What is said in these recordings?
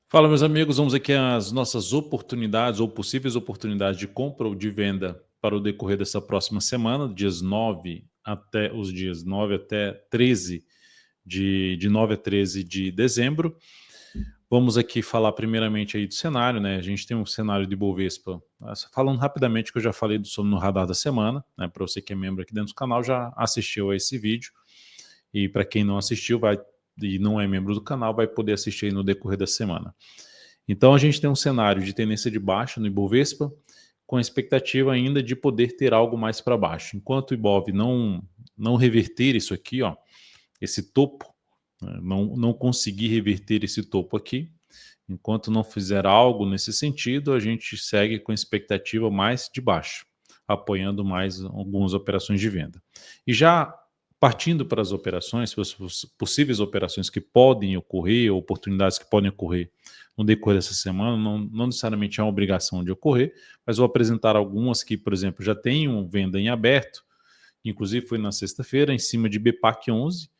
Fala, meus amigos, vamos aqui às nossas oportunidades ou possíveis oportunidades de compra ou de venda para o decorrer dessa próxima semana, dias 9 até 13 de 9 a 13 de dezembro. Vamos aqui falar primeiramente aí do cenário, né? A gente tem um cenário de Bovespa, falando rapidamente que eu já falei sobre no radar da semana, né? Para você que é membro aqui dentro do canal, já assistiu a esse vídeo. E para quem não assistiu e não é membro do canal, vai poder assistir aí no decorrer da semana. Então a gente tem um cenário de tendência de baixa no Ibovespa, com a expectativa ainda de poder ter algo mais para baixo. Enquanto o Ibov não reverter isso aqui, ó, esse topo, né, não conseguir reverter esse topo aqui, enquanto não fizer algo nesse sentido, a gente segue com expectativa mais de baixo, apoiando mais algumas operações de venda. E já partindo para as operações, as possíveis operações que podem ocorrer, oportunidades que podem ocorrer no decorrer dessa semana, não necessariamente é uma obrigação de ocorrer, mas vou apresentar algumas que, por exemplo, já tenham venda em aberto, inclusive foi na sexta-feira, em cima de BPAC 11,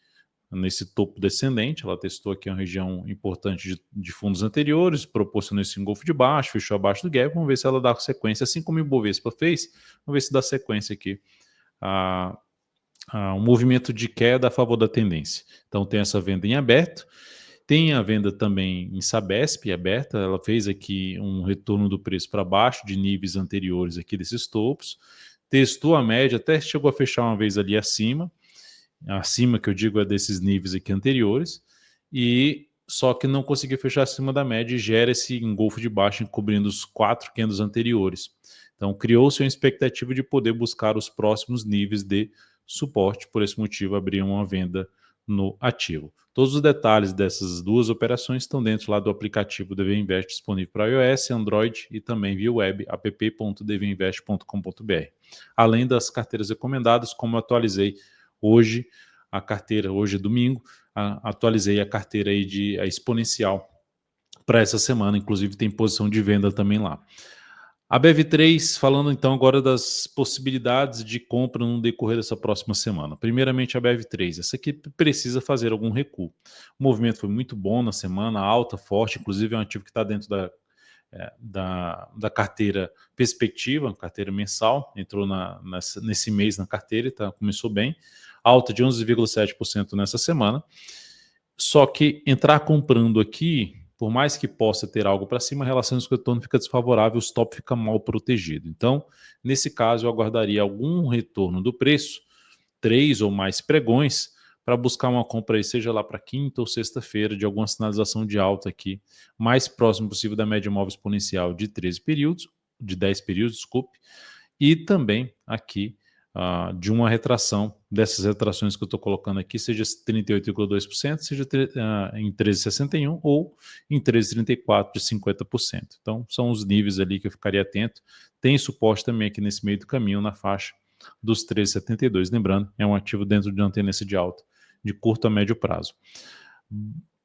nesse topo descendente. Ela testou aqui uma região importante de fundos anteriores, proporcionou esse engolfo de baixo, fechou abaixo do gap. Vamos ver se ela dá sequência, assim como o Ibovespa fez. Vamos ver se dá sequência aqui a um movimento de queda a favor da tendência. Então tem essa venda em aberto. Tem a venda também em Sabesp aberta, ela fez aqui um retorno do preço para baixo de níveis anteriores aqui desses topos, testou a média, até chegou a fechar uma vez ali acima que eu digo é desses níveis aqui anteriores, e só que não conseguiu fechar acima da média e gera esse engolfo de baixo encobrindo os 4 candles anteriores. Então criou-se uma expectativa de poder buscar os próximos níveis de suporte, por esse motivo abriu uma venda no ativo. Todos os detalhes dessas duas operações estão dentro lá do aplicativo DV Invest disponível para iOS, Android e também via web app.dvinvest.com.br. Além das carteiras recomendadas, como eu atualizei hoje a carteira, hoje é domingo, atualizei a carteira aí de a exponencial para essa semana, inclusive tem posição de venda também lá. A BEV3, falando então agora das possibilidades de compra no decorrer dessa próxima semana. Primeiramente a BEV3, essa aqui precisa fazer algum recuo. O movimento foi muito bom na semana, alta, forte, inclusive é um ativo que está dentro da carteira perspectiva, carteira mensal, entrou nesse mês na carteira e começou bem, alta de 11,7% nessa semana. Só que entrar comprando aqui, por mais que possa ter algo para cima, a relação de retorno fica desfavorável, o stop fica mal protegido. Então, nesse caso, eu aguardaria algum retorno do preço, 3 ou mais pregões, para buscar uma compra aí, seja lá para quinta ou sexta-feira, de alguma sinalização de alta aqui, mais próximo possível da média móvel exponencial de 13 períodos, de 10 períodos, desculpe, e também aqui de uma retração, dessas retrações que eu estou colocando aqui, seja 38,2%, seja em 13,61% ou em 13,34% de 50%. Então, são os níveis ali que eu ficaria atento. Tem suporte também aqui nesse meio do caminho, na faixa dos 13,72. Lembrando, é um ativo dentro de uma tendência de alta, de curto a médio prazo.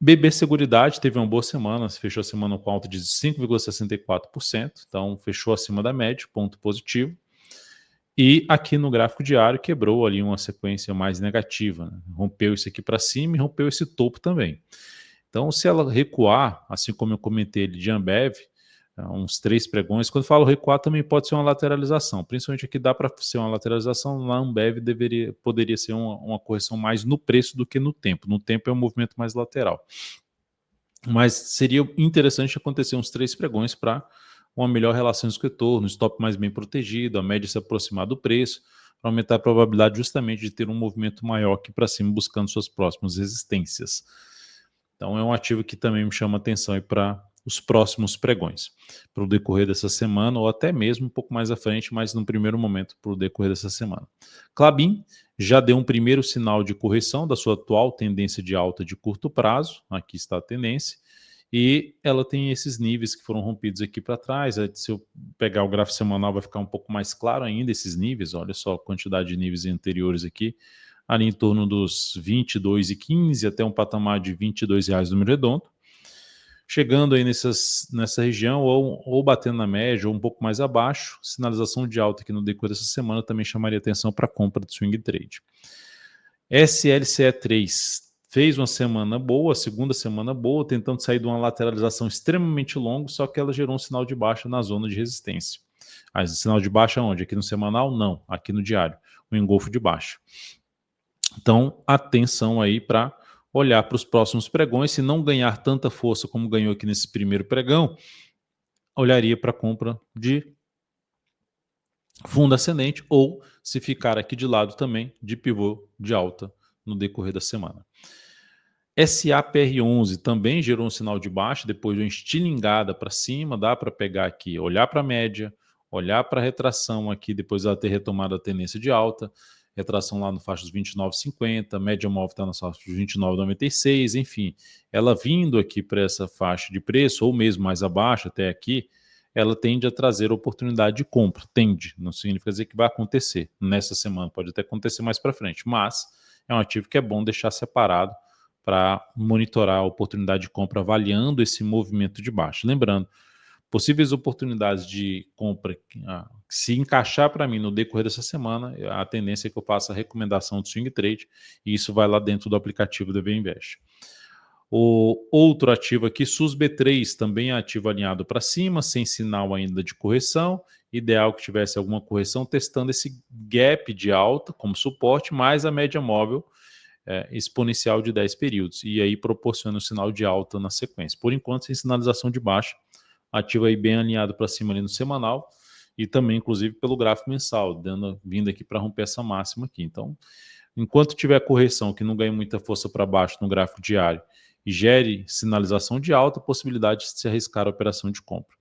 BB Seguridade teve uma boa semana, fechou a semana com alta de 5,64%, então fechou acima da média, ponto positivo. E aqui no gráfico diário quebrou ali uma sequência mais negativa, né? Rompeu isso aqui para cima e rompeu esse topo também. Então, se ela recuar, assim como eu comentei ali de Ambev, uns 3 pregões, quando eu falo recuar também pode ser uma lateralização, principalmente aqui dá para ser uma lateralização, na Ambev poderia ser uma correção mais no preço do que no tempo. No tempo é um movimento mais lateral. Mas seria interessante acontecer uns 3 pregões para uma melhor relação de retorno, stop mais bem protegido, a média se aproximar do preço, para aumentar a probabilidade justamente de ter um movimento maior aqui para cima, buscando suas próximas resistências. Então é um ativo que também me chama atenção para os próximos pregões, para o decorrer dessa semana, ou até mesmo um pouco mais à frente, mas no primeiro momento para o decorrer dessa semana. Klabin já deu um primeiro sinal de correção da sua atual tendência de alta de curto prazo, aqui está a tendência, e ela tem esses níveis que foram rompidos aqui para trás. Se eu pegar o gráfico semanal vai ficar um pouco mais claro ainda esses níveis, olha só a quantidade de níveis anteriores aqui, ali em torno dos 22,15 até um patamar de R$ 22 número redondo, chegando aí nessa região ou batendo na média ou um pouco mais abaixo, sinalização de alta aqui no decorrer dessa semana também chamaria atenção para compra de swing trade. SLCE3 fez uma semana boa, a segunda semana boa, tentando sair de uma lateralização extremamente longa, só que ela gerou um sinal de baixa na zona de resistência. Sinal de baixa onde? Aqui no semanal? Não, aqui no diário, o engolfo de baixa. Então, atenção aí para olhar para os próximos pregões. Se não ganhar tanta força como ganhou aqui nesse primeiro pregão, olharia para a compra de fundo ascendente ou, se ficar aqui de lado também, de pivô de alta no decorrer da semana. SAPR11 também gerou um sinal de baixa depois de uma estilingada para cima. Dá para pegar aqui, olhar para a média, olhar para a retração aqui depois dela ter retomado a tendência de alta, retração lá no faixa dos 29,50, média móvel está na faixa dos 29,96, enfim, ela vindo aqui para essa faixa de preço, ou mesmo mais abaixo até aqui, ela tende a trazer oportunidade de compra, tende, não significa dizer que vai acontecer nessa semana, pode até acontecer mais para frente, mas é um ativo que é bom deixar separado para monitorar a oportunidade de compra avaliando esse movimento de baixa. Lembrando, possíveis oportunidades de compra, se encaixar para mim no decorrer dessa semana, a tendência é que eu faça a recomendação do swing trade e isso vai lá dentro do aplicativo do VInvest. O outro ativo aqui, SUSB3, também é ativo alinhado para cima, sem sinal ainda de correção. Ideal que tivesse alguma correção, testando esse gap de alta como suporte, mais a média móvel exponencial de 10 períodos. E aí proporciona um sinal de alta na sequência. Por enquanto, sem sinalização de baixa, ativo aí bem alinhado para cima ali no semanal e também, inclusive, pelo gráfico mensal, vindo aqui para romper essa máxima aqui. Então, enquanto tiver correção que não ganhe muita força para baixo no gráfico diário e gere sinalização de alta, possibilidade de se arriscar a operação de compra.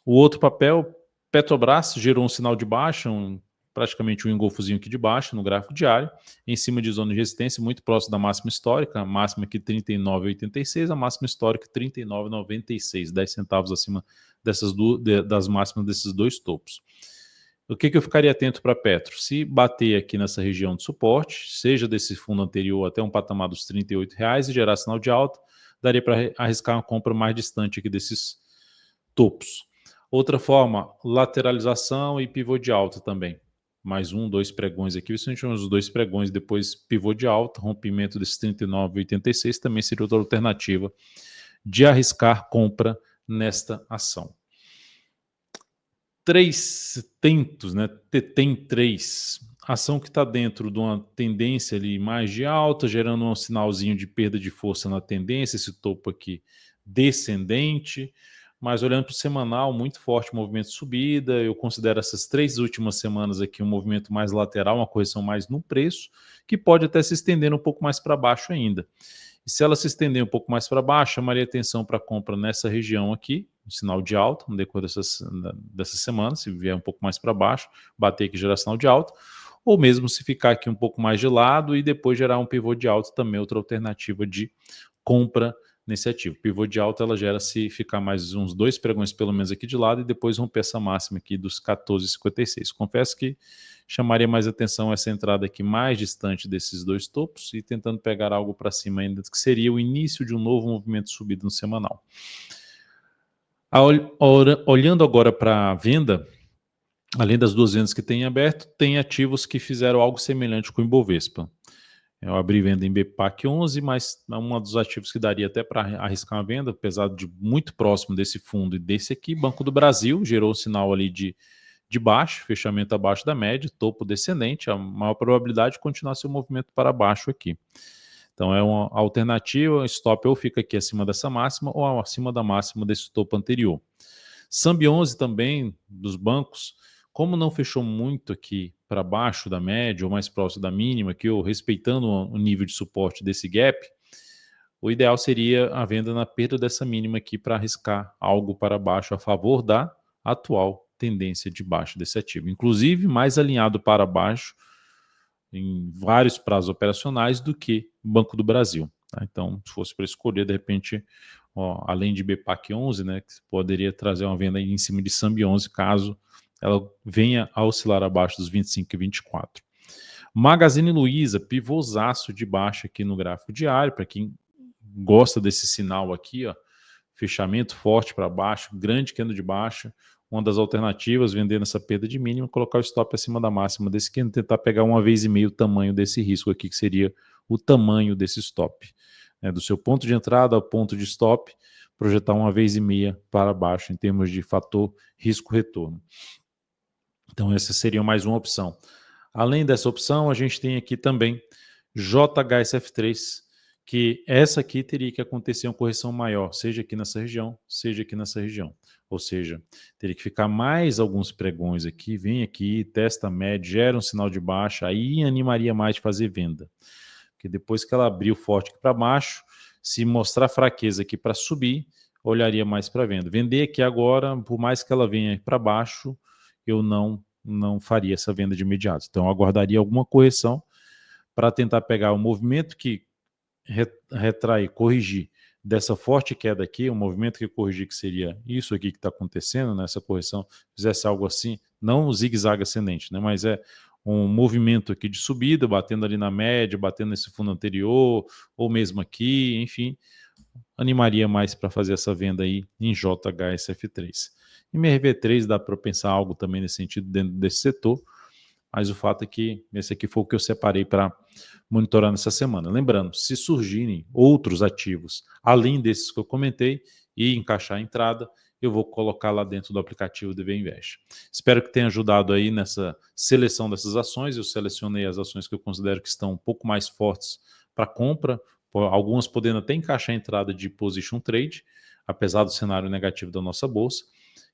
O outro papel, Petrobras, gerou um sinal de baixa, praticamente um engolfozinho aqui de baixa no gráfico diário, em cima de zona de resistência, muito próximo da máxima histórica, a máxima aqui 39,86, a máxima histórica 39,96, 10 centavos acima das máximas desses dois topos. O que eu ficaria atento para Petro? Se bater aqui nessa região de suporte, seja desse fundo anterior até um patamar dos R$ 38,00 e gerar sinal de alta, daria para arriscar uma compra mais distante aqui desses topos. Outra forma, lateralização e pivô de alta também. Mais dois pregões aqui, se a gente tiver os dois pregões, depois pivô de alta, rompimento desses 39,86 também seria outra alternativa de arriscar compra nesta ação. Tentos, né? TETEM 3, ação que está dentro de uma tendência ali mais de alta, gerando um sinalzinho de perda de força na tendência, esse topo aqui descendente, mas olhando para o semanal, muito forte movimento de subida. Eu considero essas 3 últimas semanas aqui um movimento mais lateral, uma correção mais no preço, que pode até se estender um pouco mais para baixo ainda. E se ela se estender um pouco mais para baixo, chamaria atenção para compra nessa região aqui, um sinal de alta no decorrer dessa semana, se vier um pouco mais para baixo, bater aqui e gerar sinal de alta, ou mesmo se ficar aqui um pouco mais de lado e depois gerar um pivô de alta, também outra alternativa de compra nesse ativo. Pivô de alta ela gera se ficar mais uns 2 pregões pelo menos aqui de lado e depois romper essa máxima aqui dos 14,56. Confesso que chamaria mais atenção essa entrada aqui mais distante desses dois topos e tentando pegar algo para cima ainda, que seria o início de um novo movimento de subida no semanal. Olhando agora para a venda, além das 2 vendas que tem aberto, tem ativos que fizeram algo semelhante com o Ibovespa. Eu abri venda em BPAC 11, mas é um dos ativos que daria até para arriscar uma venda, apesar de muito próximo desse fundo e desse aqui. Banco do Brasil gerou um sinal ali de baixo, fechamento abaixo da média, topo descendente, a maior probabilidade de continuar seu movimento para baixo aqui. Então é uma alternativa, stop ou fica aqui acima dessa máxima ou acima da máxima desse topo anterior. Sambi 11 também, dos bancos, como não fechou muito aqui para baixo da média ou mais próximo da mínima, aqui, ou respeitando o nível de suporte desse gap, o ideal seria a venda na perda dessa mínima aqui para arriscar algo para baixo a favor da atual tendência de baixa desse ativo. Inclusive mais alinhado para baixo em vários prazos operacionais do que Banco do Brasil. Tá? Então, se fosse para escolher, de repente, além de BPAC 11, né, que poderia trazer uma venda em cima de Sambi 11, caso ela venha a oscilar abaixo dos 25 e 24. Magazine Luiza, pivôzaço de baixa aqui no gráfico diário, para quem gosta desse sinal aqui, ó, fechamento forte para baixo, grande candle de baixa, uma das alternativas, vender nessa perda de mínima, colocar o stop acima da máxima desse candle, tentar pegar 1,5 vezes o tamanho desse risco aqui, que seria o tamanho desse stop, né, do seu ponto de entrada ao ponto de stop, projetar 1,5 vezes para baixo em termos de fator risco-retorno. Então essa seria mais uma opção. Além dessa opção, a gente tem aqui também JHSF3, que essa aqui teria que acontecer uma correção maior, seja aqui nessa região, seja aqui nessa região. Ou seja, teria que ficar mais alguns pregões aqui, vem aqui, testa a média, gera um sinal de baixa, aí animaria mais de fazer venda. Porque depois que ela abriu forte aqui para baixo, se mostrar fraqueza aqui para subir, olharia mais para venda. Vender aqui agora, por mais que ela venha para baixo, eu não faria essa venda de imediato. Então, eu aguardaria alguma correção para tentar pegar o movimento que retrair, corrigir dessa forte queda aqui, o movimento que corrigir, que seria isso aqui que está acontecendo, nessa correção, fizesse algo assim, não um zigue-zague ascendente, né, mas é um movimento aqui de subida, batendo ali na média, batendo nesse fundo anterior, ou mesmo aqui, enfim, animaria mais para fazer essa venda aí em JHSF3. Em MRV3 dá para pensar algo também nesse sentido dentro desse setor, mas o fato é que esse aqui foi o que eu separei para monitorar nessa semana. Lembrando, se surgirem outros ativos, além desses que eu comentei, e encaixar a entrada, eu vou colocar lá dentro do aplicativo DV Invest. Espero que tenha ajudado aí nessa seleção dessas ações. Eu selecionei as ações que eu considero que estão um pouco mais fortes para compra, algumas podendo até encaixar a entrada de position trade, apesar do cenário negativo da nossa bolsa,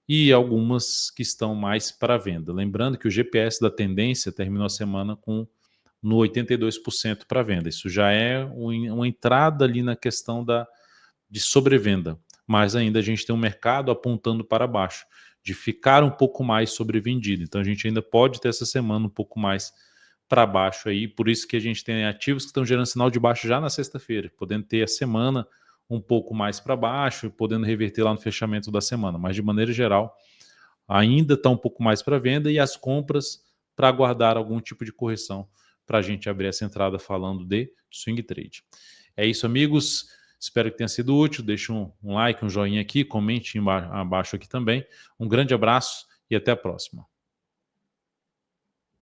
e algumas que estão mais para venda. Lembrando que o GPS da tendência terminou a semana no 82% para venda. Isso já é uma entrada ali na questão de sobrevenda, mas ainda a gente tem um mercado apontando para baixo, de ficar um pouco mais sobrevendido. Então a gente ainda pode ter essa semana um pouco mais para baixo aí, por isso que a gente tem ativos que estão gerando sinal de baixo já na sexta-feira, podendo ter a semana um pouco mais para baixo, podendo reverter lá no fechamento da semana, mas de maneira geral ainda está um pouco mais para venda e as compras para aguardar algum tipo de correção para a gente abrir essa entrada falando de swing trade. É isso, amigos. Espero que tenha sido útil. Deixe um like, um joinha aqui, comente abaixo aqui também. Um grande abraço e até a próxima.